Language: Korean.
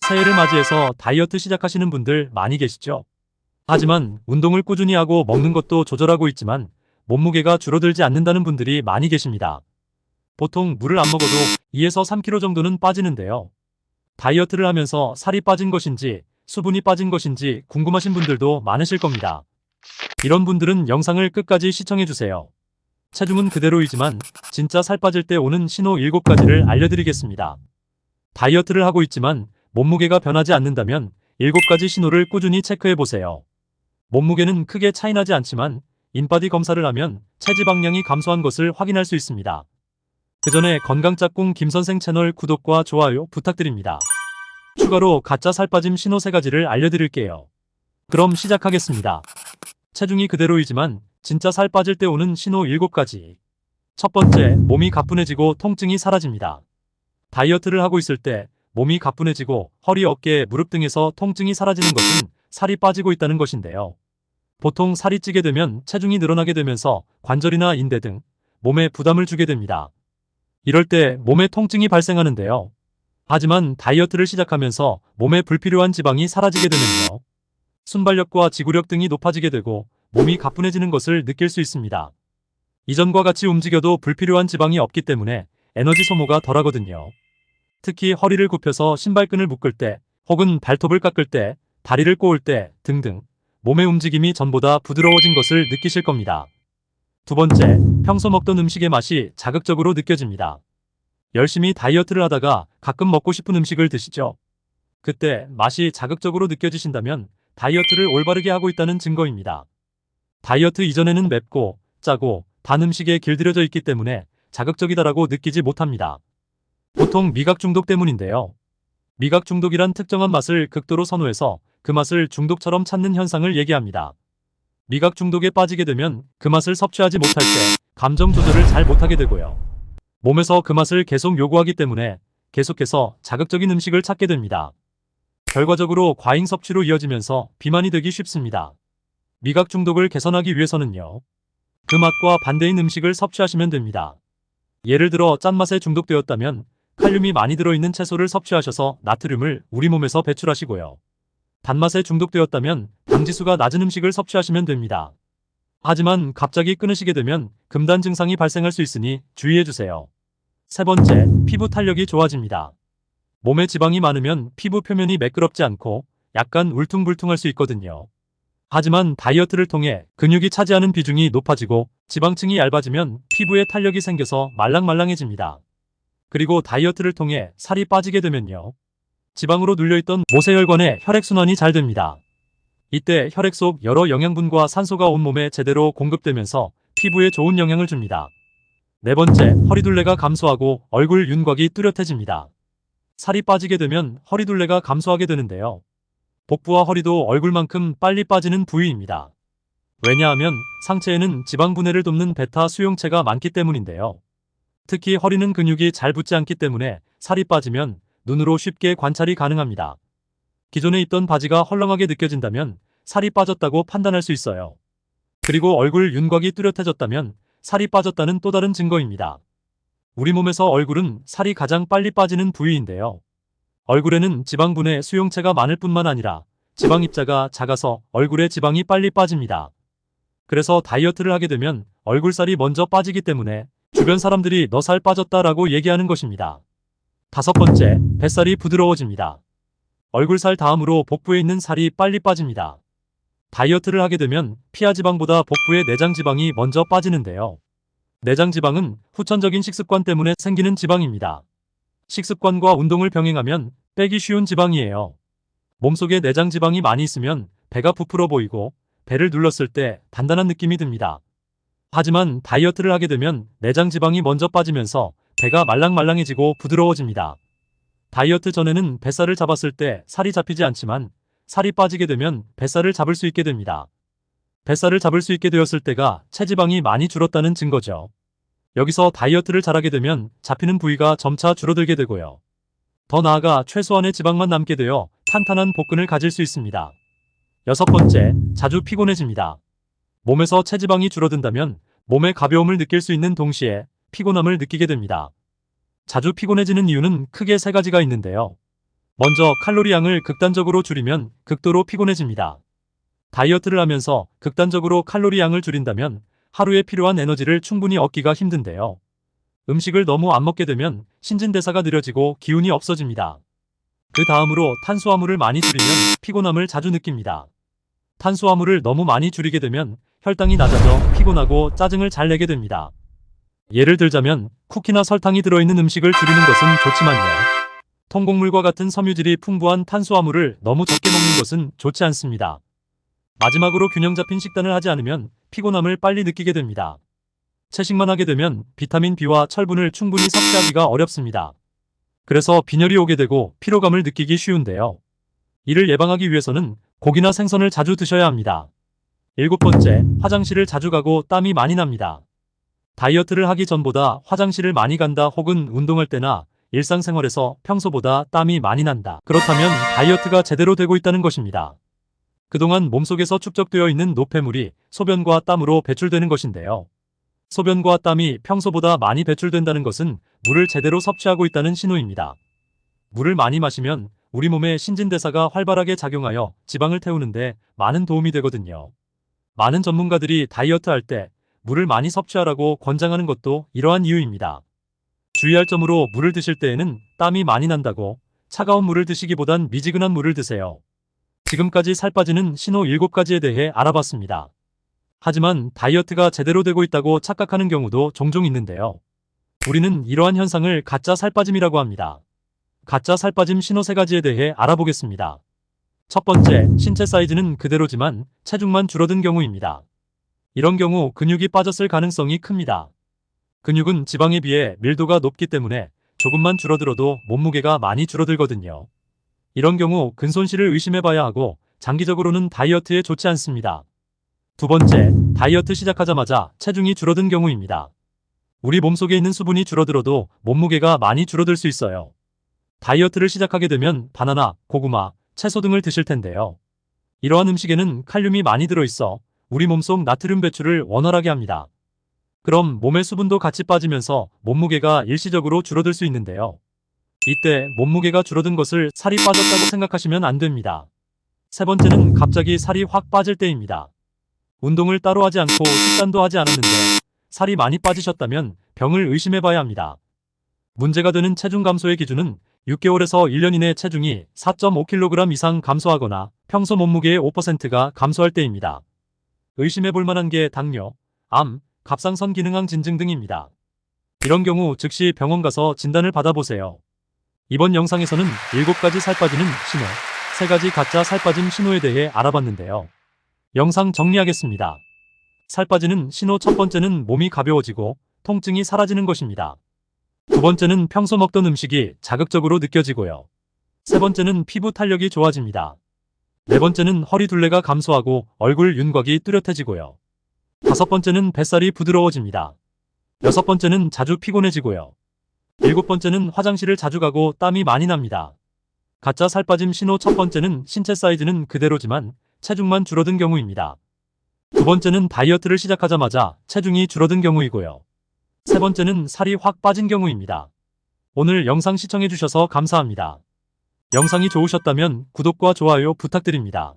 새해를 맞이해서 다이어트 시작하시는 분들 많이 계시죠? 하지만 운동을 꾸준히 하고 먹는 것도 조절하고 있지만 몸무게가 줄어들지 않는다는 분들이 많이 계십니다. 보통 물을 안 먹어도 2에서 3kg 정도는 빠지는데요. 다이어트를 하면서 살이 빠진 것인지 수분이 빠진 것인지 궁금하신 분들도 많으실 겁니다. 이런 분들은 영상을 끝까지 시청해주세요. 체중은 그대로이지만 진짜 살 빠질 때 오는 신호 7가지를 알려드리겠습니다. 다이어트를 하고 있지만 몸무게가 변하지 않는다면 7가지 신호를 꾸준히 체크해보세요. 몸무게는 크게 차이나지 않지만 인바디 검사를 하면 체지방량이 감소한 것을 확인할 수 있습니다. 그 전에 건강짝꿍 김선생 채널 구독과 좋아요 부탁드립니다. 추가로 가짜 살 빠짐 신호 3가지를 알려드릴게요. 그럼 시작하겠습니다. 체중이 그대로이지만 진짜 살 빠질 때 오는 신호 7가지. 첫 번째, 몸이 가뿐해지고 통증이 사라집니다. 다이어트를 하고 있을 때 몸이 가뿐해지고 허리, 어깨, 무릎 등에서 통증이 사라지는 것은 살이 빠지고 있다는 것인데요. 보통 살이 찌게 되면 체중이 늘어나게 되면서 관절이나 인대 등 몸에 부담을 주게 됩니다. 이럴 때 몸에 통증이 발생하는데요. 하지만 다이어트를 시작하면서 몸에 불필요한 지방이 사라지게 되면요. 순발력과 지구력 등이 높아지게 되고 몸이 가뿐해지는 것을 느낄 수 있습니다. 이전과 같이 움직여도 불필요한 지방이 없기 때문에 에너지 소모가 덜하거든요. 특히 허리를 굽혀서 신발끈을 묶을 때 혹은 발톱을 깎을 때, 다리를 꼬을 때 등등 몸의 움직임이 전보다 부드러워진 것을 느끼실 겁니다. 두 번째, 평소 먹던 음식의 맛이 자극적으로 느껴집니다. 열심히 다이어트를 하다가 가끔 먹고 싶은 음식을 드시죠? 그때 맛이 자극적으로 느껴지신다면 다이어트를 올바르게 하고 있다는 증거입니다. 다이어트 이전에는 맵고 짜고 단 음식에 길들여져 있기 때문에 자극적이다라고 느끼지 못합니다. 보통 미각 중독 때문인데요. 미각 중독이란 특정한 맛을 극도로 선호해서 그 맛을 중독처럼 찾는 현상을 얘기합니다. 미각 중독에 빠지게 되면 그 맛을 섭취하지 못할 때 감정 조절을 잘 못하게 되고요. 몸에서 그 맛을 계속 요구하기 때문에 계속해서 자극적인 음식을 찾게 됩니다. 결과적으로 과잉 섭취로 이어지면서 비만이 되기 쉽습니다. 미각 중독을 개선하기 위해서는요. 그 맛과 반대인 음식을 섭취하시면 됩니다. 예를 들어 짠맛에 중독되었다면 칼륨이 많이 들어있는 채소를 섭취하셔서 나트륨을 우리 몸에서 배출하시고요. 단맛에 중독되었다면 당지수가 낮은 음식을 섭취하시면 됩니다. 하지만 갑자기 끊으시게 되면 금단 증상이 발생할 수 있으니 주의해주세요. 세 번째, 피부 탄력이 좋아집니다. 몸에 지방이 많으면 피부 표면이 매끄럽지 않고 약간 울퉁불퉁할 수 있거든요. 하지만 다이어트를 통해 근육이 차지하는 비중이 높아지고 지방층이 얇아지면 피부에 탄력이 생겨서 말랑말랑해집니다. 그리고 다이어트를 통해 살이 빠지게 되면요. 지방으로 눌려있던 모세혈관에 혈액순환이 잘 됩니다. 이때 혈액 속 여러 영양분과 산소가 온몸에 제대로 공급되면서 피부에 좋은 영향을 줍니다. 네 번째, 허리둘레가 감소하고 얼굴 윤곽이 뚜렷해집니다. 살이 빠지게 되면 허리둘레가 감소하게 되는데요. 복부와 허리도 얼굴만큼 빨리 빠지는 부위입니다. 왜냐하면 상체에는 지방 분해를 돕는 베타 수용체가 많기 때문인데요. 특히 허리는 근육이 잘 붙지 않기 때문에 살이 빠지면 눈으로 쉽게 관찰이 가능합니다. 기존에 입던 바지가 헐렁하게 느껴진다면 살이 빠졌다고 판단할 수 있어요. 그리고 얼굴 윤곽이 뚜렷해졌다면 살이 빠졌다는 또 다른 증거입니다. 우리 몸에서 얼굴은 살이 가장 빨리 빠지는 부위인데요. 얼굴에는 지방 분해 수용체가 많을 뿐만 아니라 지방 입자가 작아서 얼굴에 지방이 빨리 빠집니다. 그래서 다이어트를 하게 되면 얼굴살이 먼저 빠지기 때문에 주변 사람들이 너 살 빠졌다라고 얘기하는 것입니다. 다섯 번째, 뱃살이 부드러워집니다. 얼굴살 다음으로 복부에 있는 살이 빨리 빠집니다. 다이어트를 하게 되면 피하지방보다 복부의 내장지방이 먼저 빠지는데요. 내장지방은 후천적인 식습관 때문에 생기는 지방입니다. 식습관과 운동을 병행하면 빼기 쉬운 지방이에요. 몸속에 내장지방이 많이 있으면 배가 부풀어 보이고 배를 눌렀을 때 단단한 느낌이 듭니다. 하지만 다이어트를 하게 되면 내장지방이 먼저 빠지면서 배가 말랑말랑해지고 부드러워집니다. 다이어트 전에는 뱃살을 잡았을 때 살이 잡히지 않지만 살이 빠지게 되면 뱃살을 잡을 수 있게 됩니다. 뱃살을 잡을 수 있게 되었을 때가 체지방이 많이 줄었다는 증거죠. 여기서 다이어트를 잘하게 되면 잡히는 부위가 점차 줄어들게 되고요. 더 나아가 최소한의 지방만 남게 되어 탄탄한 복근을 가질 수 있습니다. 여섯 번째, 자주 피곤해집니다. 몸에서 체지방이 줄어든다면 몸의 가벼움을 느낄 수 있는 동시에 피곤함을 느끼게 됩니다. 자주 피곤해지는 이유는 크게 3가지가 있는데요. 먼저 칼로리 양을 극단적으로 줄이면 극도로 피곤해집니다. 다이어트를 하면서 극단적으로 칼로리 양을 줄인다면 하루에 필요한 에너지를 충분히 얻기가 힘든데요. 음식을 너무 안 먹게 되면 신진대사가 느려지고 기운이 없어집니다. 그 다음으로 탄수화물을 많이 줄이면 피곤함을 자주 느낍니다. 탄수화물을 너무 많이 줄이게 되면 혈당이 낮아져 피곤하고 짜증을 잘 내게 됩니다. 예를 들자면 쿠키나 설탕이 들어있는 음식을 줄이는 것은 좋지만요. 통곡물과 같은 섬유질이 풍부한 탄수화물을 너무 적게 먹는 것은 좋지 않습니다. 마지막으로 균형 잡힌 식단을 하지 않으면 피곤함을 빨리 느끼게 됩니다. 채식만 하게 되면 비타민 B와 철분을 충분히 섭취하기가 어렵습니다. 그래서 빈혈이 오게 되고 피로감을 느끼기 쉬운데요. 이를 예방하기 위해서는 고기나 생선을 자주 드셔야 합니다. 7번째, 화장실을 자주 가고 땀이 많이 납니다. 다이어트를 하기 전보다 화장실을 많이 간다 혹은 운동할 때나 일상생활에서 평소보다 땀이 많이 난다. 그렇다면 다이어트가 제대로 되고 있다는 것입니다. 그동안 몸속에서 축적되어 있는 노폐물이 소변과 땀으로 배출되는 것인데요. 소변과 땀이 평소보다 많이 배출된다는 것은 물을 제대로 섭취하고 있다는 신호입니다. 물을 많이 마시면 우리 몸의 신진대사가 활발하게 작용하여 지방을 태우는데 많은 도움이 되거든요. 많은 전문가들이 다이어트 할 때 물을 많이 섭취하라고 권장하는 것도 이러한 이유입니다. 주의할 점으로 물을 드실 때에는 땀이 많이 난다고 차가운 물을 드시기보단 미지근한 물을 드세요. 지금까지 살 빠지는 신호 7가지에 대해 알아봤습니다. 하지만 다이어트가 제대로 되고 있다고 착각하는 경우도 종종 있는데요. 우리는 이러한 현상을 가짜 살빠짐이라고 합니다. 가짜 살빠짐 신호 3가지에 대해 알아보겠습니다. 첫 번째, 신체 사이즈는 그대로지만 체중만 줄어든 경우입니다. 이런 경우 근육이 빠졌을 가능성이 큽니다. 근육은 지방에 비해 밀도가 높기 때문에 조금만 줄어들어도 몸무게가 많이 줄어들거든요. 이런 경우 근손실을 의심해봐야 하고 장기적으로는 다이어트에 좋지 않습니다. 두 번째, 다이어트 시작하자마자 체중이 줄어든 경우입니다. 우리 몸속에 있는 수분이 줄어들어도 몸무게가 많이 줄어들 수 있어요. 다이어트를 시작하게 되면 바나나, 고구마, 채소 등을 드실 텐데요. 이러한 음식에는 칼륨이 많이 들어있어 우리 몸속 나트륨 배출을 원활하게 합니다. 그럼 몸의 수분도 같이 빠지면서 몸무게가 일시적으로 줄어들 수 있는데요. 이때 몸무게가 줄어든 것을 살이 빠졌다고 생각하시면 안 됩니다. 세 번째는 갑자기 살이 확 빠질 때입니다. 운동을 따로 하지 않고 식단도 하지 않았는데 살이 많이 빠지셨다면 병을 의심해봐야 합니다. 문제가 되는 체중 감소의 기준은 6개월에서 1년 이내 체중이 4.5kg 이상 감소하거나 평소 몸무게의 5%가 감소할 때입니다. 의심해볼 만한 게 당뇨, 암, 갑상선 기능항 진증 등입니다. 이런 경우 즉시 병원 가서 진단을 받아보세요. 이번 영상에서는 7가지 살 빠지는 신호, 3가지 가짜 살 빠짐 신호에 대해 알아봤는데요. 영상 정리하겠습니다. 살 빠지는 신호 첫 번째는 몸이 가벼워지고 통증이 사라지는 것입니다. 두 번째는 평소 먹던 음식이 자극적으로 느껴지고요. 세 번째는 피부 탄력이 좋아집니다. 네 번째는 허리 둘레가 감소하고 얼굴 윤곽이 뚜렷해지고요. 다섯 번째는 뱃살이 부드러워집니다. 여섯 번째는 자주 피곤해지고요. 일곱 번째는 화장실을 자주 가고 땀이 많이 납니다. 가짜 살 빠짐 신호 첫 번째는 신체 사이즈는 그대로지만 체중만 줄어든 경우입니다. 두 번째는 다이어트를 시작하자마자 체중이 줄어든 경우이고요. 세 번째는 살이 확 빠진 경우입니다. 오늘 영상 시청해주셔서 감사합니다. 영상이 좋으셨다면 구독과 좋아요 부탁드립니다.